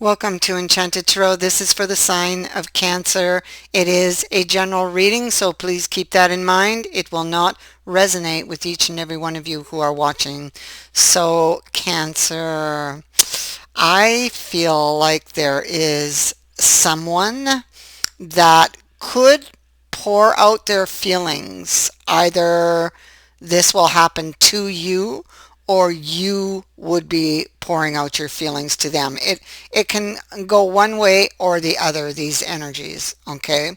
Welcome to Enchanted Tarot. This is for the sign of Cancer. It is a general reading, so please keep that in mind. It will not resonate with each and every one of you who are watching. So, Cancer, I feel like there is someone that could pour out their feelings. Either this will happen to you or you would be pouring out your feelings to them. It can go one way or the other, these energies, okay?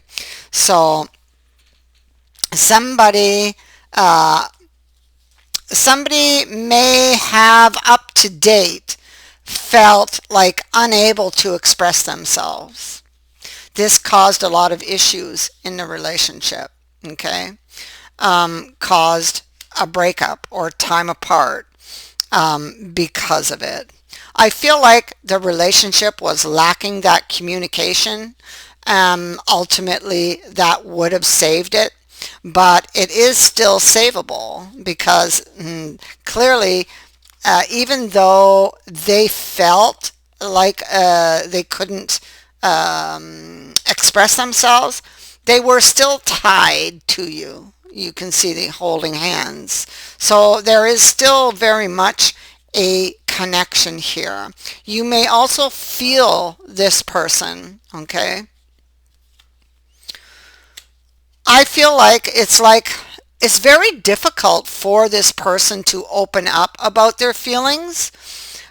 So somebody uh, somebody may have up to date felt like unable to express themselves. This caused a lot of issues in the relationship, okay? Caused a breakup or time apart because of it. I feel like the relationship was lacking that communication. Ultimately, that would have saved it, but it is still savable because clearly, even though they felt like they couldn't express themselves, they were still tied to you. You can see the holding hands. So there is still very much a connection here. You may also feel this person, okay? I feel like it's very difficult for this person to open up about their feelings.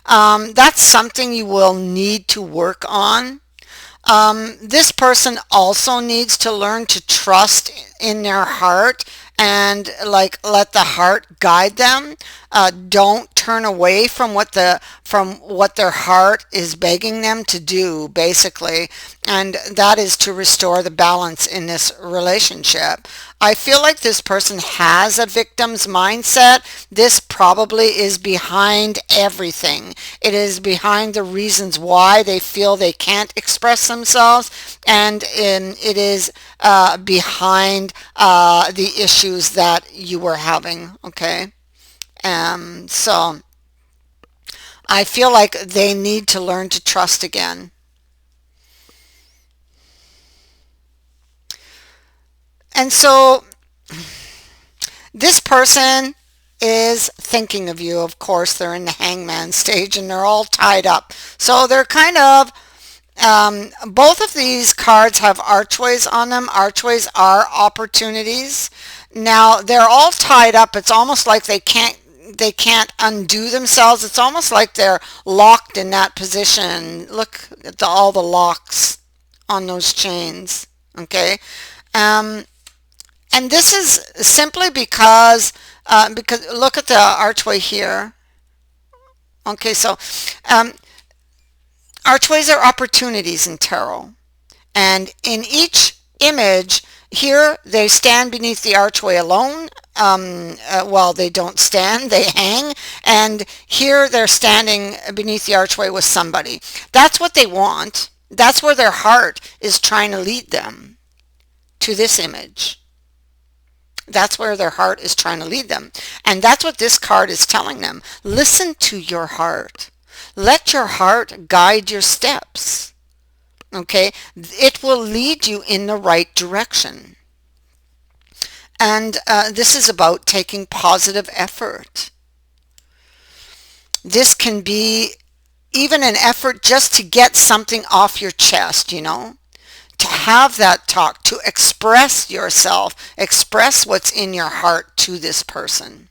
That's something you will need to work on. This person also needs to learn to trust in their heart and like let the heart guide them. Don't turn away from what their heart is begging them to do, basically, and that is to restore the balance in this relationship. I feel like this person has a victim's mindset. This probably is behind everything. It is behind the reasons why they feel they can't express themselves, and it is behind the issues that you were having, okay? So I feel like they need to learn to trust again. And so this person is thinking of you. Of course, they're in the hangman stage and they're all tied up. So they're kind of, both of these cards have archways on them. Archways are opportunities. Now they're all tied up. It's almost like they can't undo themselves. It's almost like they're locked in that position. Look at all the locks on those chains. Okay. Um, and this is simply because look at the archway here. Okay, so um, archways are opportunities in tarot. And in each image, here they stand beneath the archway alone. Well, they don't stand, they hang. And here they're standing beneath the archway with somebody. That's what they want. That's where their heart is trying to lead them, to this image. That's where their heart is trying to lead them. And that's what this card is telling them. Listen to your heart. Let your heart guide your steps. Okay? It will lead you in the right direction. And this is about taking positive effort. This can be even an effort just to get something off your chest, to have that talk, to express yourself, express what's in your heart to this person.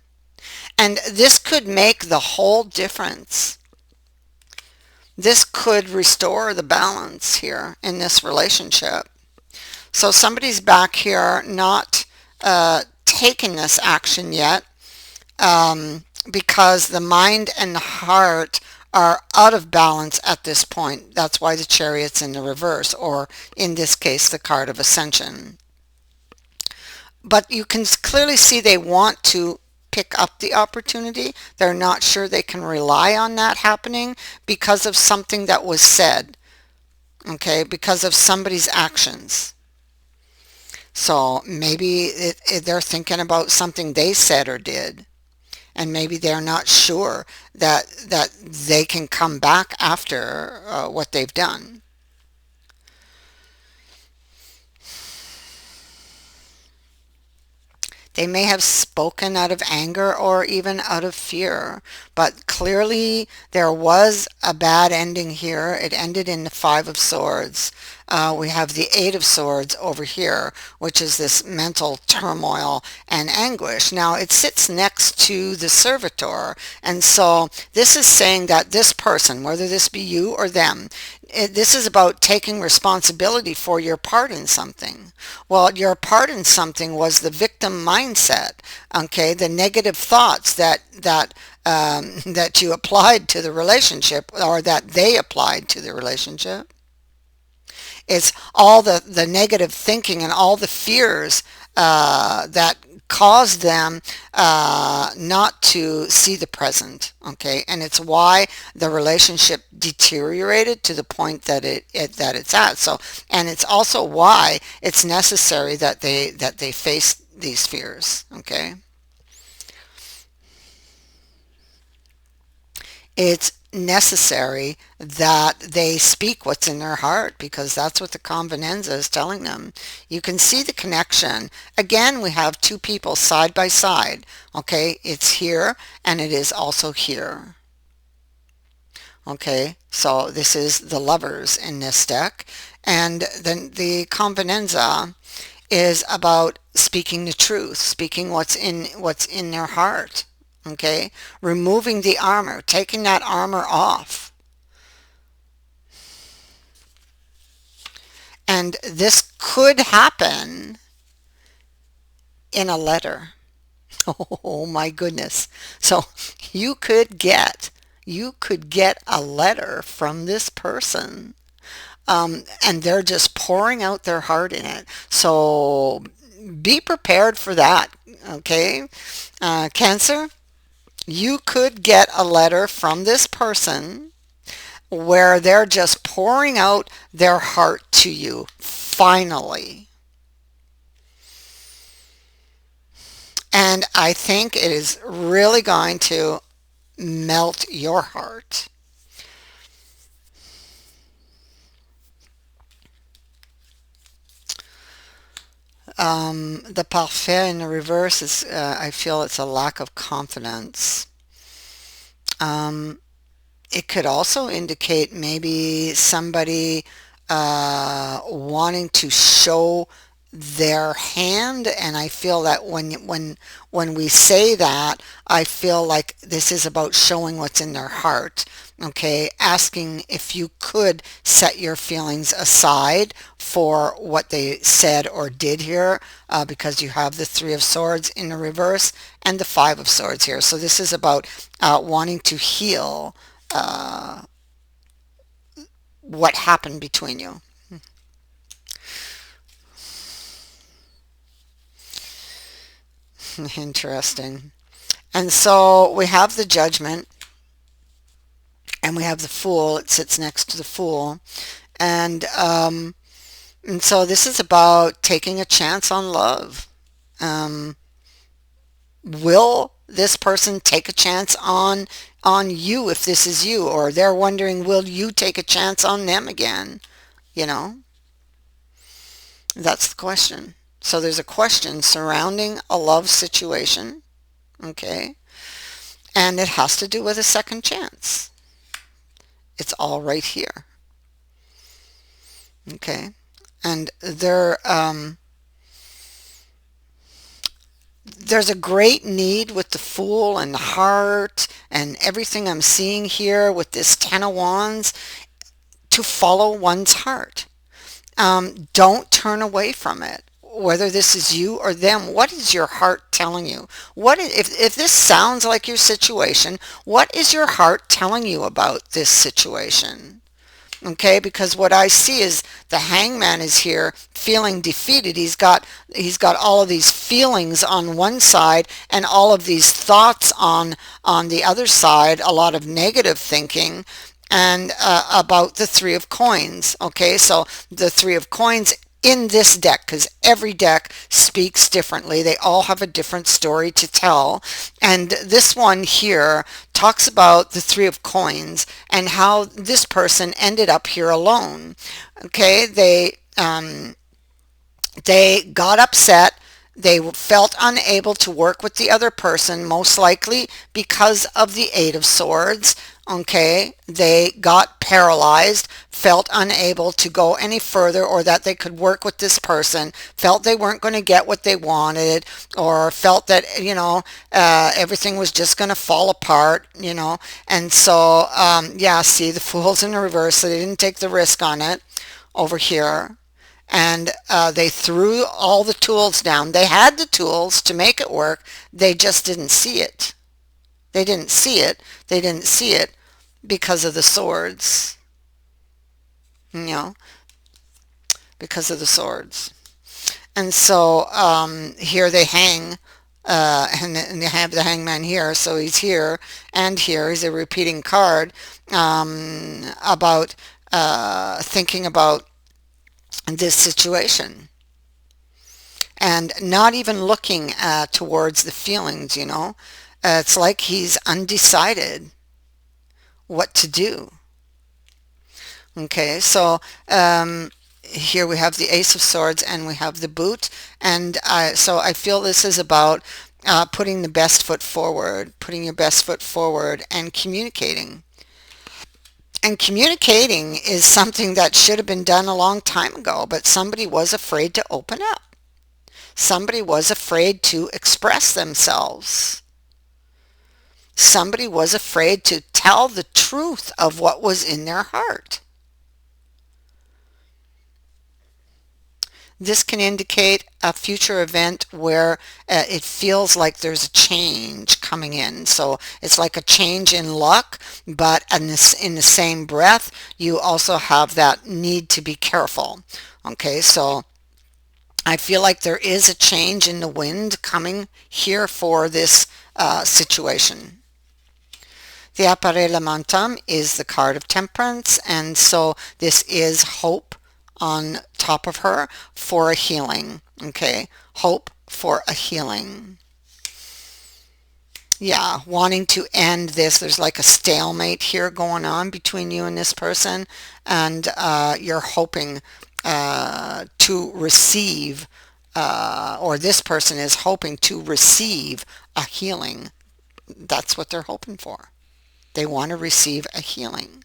And this could make the whole difference. This could restore the balance here in this relationship. So somebody's back here not taking this action yet because the mind and the heart are out of balance at this point. That's why the Chariot's in the reverse, or in this case, the card of Ascension. But you can clearly see they want to pick up the opportunity. They're not sure they can rely on that happening because of something that was said, okay, because of somebody's actions. So maybe they're thinking about something they said or did, and maybe they're not sure that they can come back after what they've done. They may have spoken out of anger or even out of fear, but clearly there was a bad ending here. It ended in the Five of Swords. We have the Eight of Swords over here, which is this mental turmoil and anguish. Now, it sits next to the Servitor, and so this is saying that this person, whether this be you or them, this is about taking responsibility for your part in something. Well, your part in something was the victim mindset, okay, the negative thoughts that you applied to the relationship, or that they applied to the relationship. It's all the negative thinking and all the fears that caused them not to see the present. Okay, and it's why the relationship deteriorated to the point that it's at. So, and it's also why it's necessary that they face these fears. Okay. It's necessary that they speak what's in their heart, because that's what the convenanza is telling them. You can see the connection. Again, we have two people side by side. Okay, it's here and it is also here. Okay, so this is the lovers in this deck, and then the convenanza is about speaking the truth, speaking what's in their heart. Okay, removing the armor, taking that armor off. And this could happen in a letter. Oh my goodness. So you could get a letter from this person, and they're just pouring out their heart in it. So be prepared for that. Okay, Cancer, you could get a letter from this person where they're just pouring out their heart to you, finally. And I think it is really going to melt your heart. The parfait in the reverse is, I feel it's a lack of confidence. Um, it could also indicate maybe somebody wanting to show their hand, and I feel that when we say that, I feel like this is about showing what's in their heart. Okay, asking if you could set your feelings aside for what they said or did here, because you have the Three of Swords in the reverse and the Five of Swords here. So this is about wanting to heal what happened between you. Interesting. And so we have the Judgment, and we have the Fool. It sits next to the Fool. And so this is about taking a chance on love. Um, will this person take a chance on you if this is you? Or they're wondering, will you take a chance on them again? You know, that's the question. So there's a question surrounding a love situation. Okay. And it has to do with a second chance. It's all right here. Okay. And there's a great need with the Fool and the heart and everything I'm seeing here with this Ten of Wands, to follow one's heart. Don't turn away from it. Whether this is you or them, what is your heart telling you? If this sounds like your situation, what is your heart telling you about this situation? Okay, because what I see is the Hangman is here feeling defeated. He's got all of these feelings on one side and all of these thoughts on the other side, a lot of negative thinking, and about the Three of Coins. Okay, so the Three of Coins in this deck, because every deck speaks differently. They all have a different story to tell. And this one here talks about the Three of Coins and how this person ended up here alone. Okay, they got upset. They felt unable to work with the other person, most likely because of the Eight of Swords. Okay, they got paralyzed, felt unable to go any further, or that they could work with this person, felt they weren't going to get what they wanted, or felt that, everything was just going to fall apart, And so, yeah, see, the Fool's in the reverse, so they didn't take the risk on it over here. And they threw all the tools down. They had the tools to make it work. They just didn't see it. They didn't see it. They didn't see it because of the swords. You know, because of the swords. And so here they hang, and they have the hangman here. So he's here and here. He's a repeating card about thinking about this situation and not even looking towards the feelings. It's like he's undecided what to do. Okay, so here we have the Ace of Swords and we have the Boot, and so I feel this is about putting the best foot forward, putting your best foot forward and communicating. And communicating is something that should have been done a long time ago, but somebody was afraid to open up. Somebody was afraid to express themselves. Somebody was afraid to tell the truth of what was in their heart. This can indicate a future event where it feels like there's a change coming in. So it's like a change in luck, but in the same breath, you also have that need to be careful. Okay, so I feel like there is a change in the wind coming here for this situation. The Appare Lamentum is the card of Temperance, and so this is hope on top of her for a healing. Okay, hope for a healing. Yeah, wanting to end this. There's like a stalemate here going on between you and this person, and you're hoping to receive, or this person is hoping to receive a healing. That's what they're hoping for. They want to receive a healing.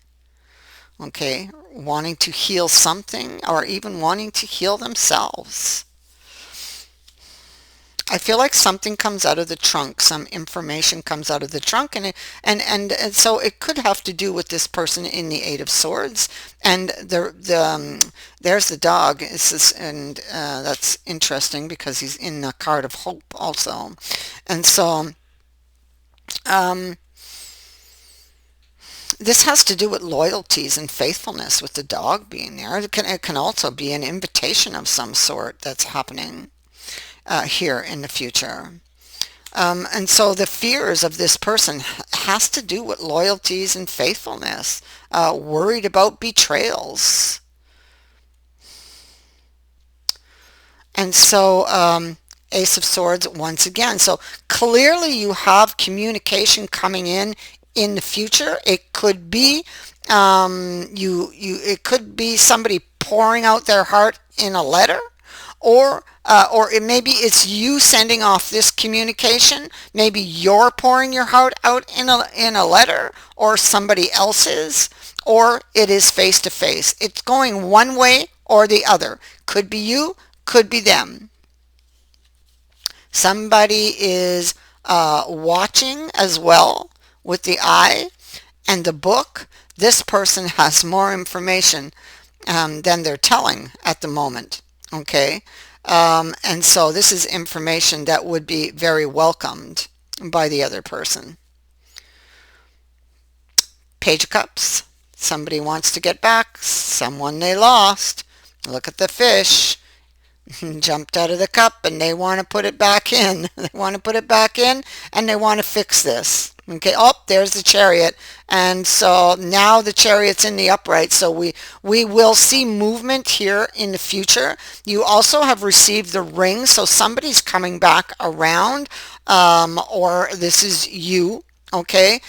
Okay, wanting to heal something or even wanting to heal themselves. I feel like something comes out of the trunk, some information comes out of the trunk, and so it could have to do with this person in the Eight of Swords, and there's the dog. And that's interesting because he's in the card of hope also, and so this has to do with loyalties and faithfulness with the dog being there. It can also be an invitation of some sort that's happening here in the future. And so the fears of this person has to do with loyalties and faithfulness, worried about betrayals. And so Ace of Swords once again. So clearly you have communication coming in the future. It could be it could be somebody pouring out their heart in a letter, or maybe it's you sending off this communication. Maybe you're pouring your heart out in a letter, or somebody else is, or it is face to face. It's going one way or the other. Could be you, could be them. Somebody is watching as well with the eye and the book. This person has more information than they're telling at the moment. Okay, and so this is information that would be very welcomed by the other person. Page of Cups. Somebody wants to get back someone they lost. Look at the fish. jumped out of the cup and they want to put it back in. They want to put it back in and they want to fix this. Okay, oh, there's the chariot. And so now the chariot's in the upright. So we will see movement here in the future. You also have received the ring. So somebody's coming back around, or this is you. Okay,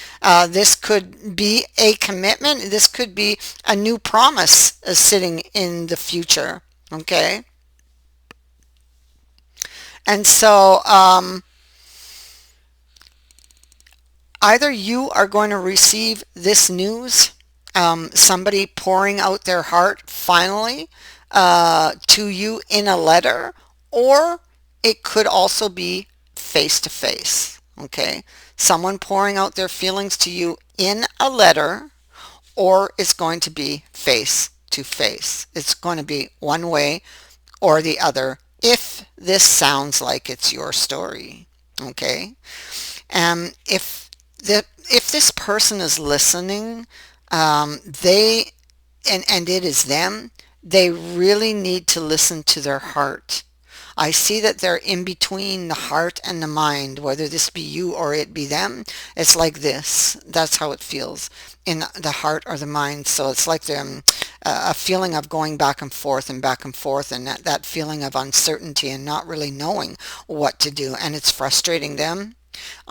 this could be a commitment. This could be a new promise sitting in the future. Okay. And so either you are going to receive this news, somebody pouring out their heart finally to you in a letter, or it could also be face to face. Okay, someone pouring out their feelings to you in a letter, or it's going to be face to face. It's going to be one way or the other if this sounds like it's your story. Okay. If this person is listening, they and it is them, they really need to listen to their heart. I see that they're in between the heart and the mind, whether this be you or it be them. It's like this. That's how it feels in the heart or the mind. So it's like a feeling of going back and forth, and that feeling of uncertainty and not really knowing what to do. And it's frustrating them.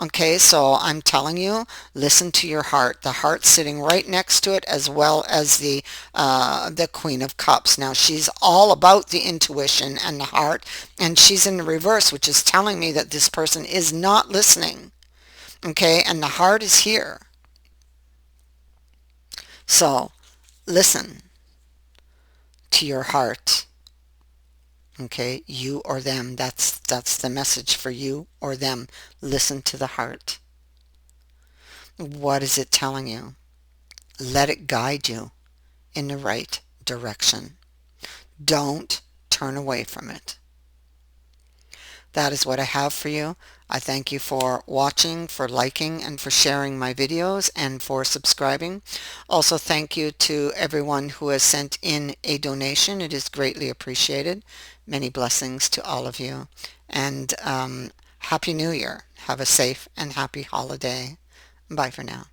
Okay, so I'm telling you, listen to your heart. The heart's sitting right next to it, as well as the Queen of Cups. Now she's all about the intuition and the heart, and she's in the reverse, which is telling me that this person is not listening. Okay, and the heart is here. So listen to your heart. Okay, you or them. That's the message for you or them. Listen to the heart. What is it telling you? Let it guide you in the right direction. Don't turn away from it. That is what I have for you. I thank you for watching, for liking, and for sharing my videos, and for subscribing. Also, thank you to everyone who has sent in a donation. It is greatly appreciated. Many blessings to all of you. And Happy New Year. Have a safe and happy holiday. Bye for now.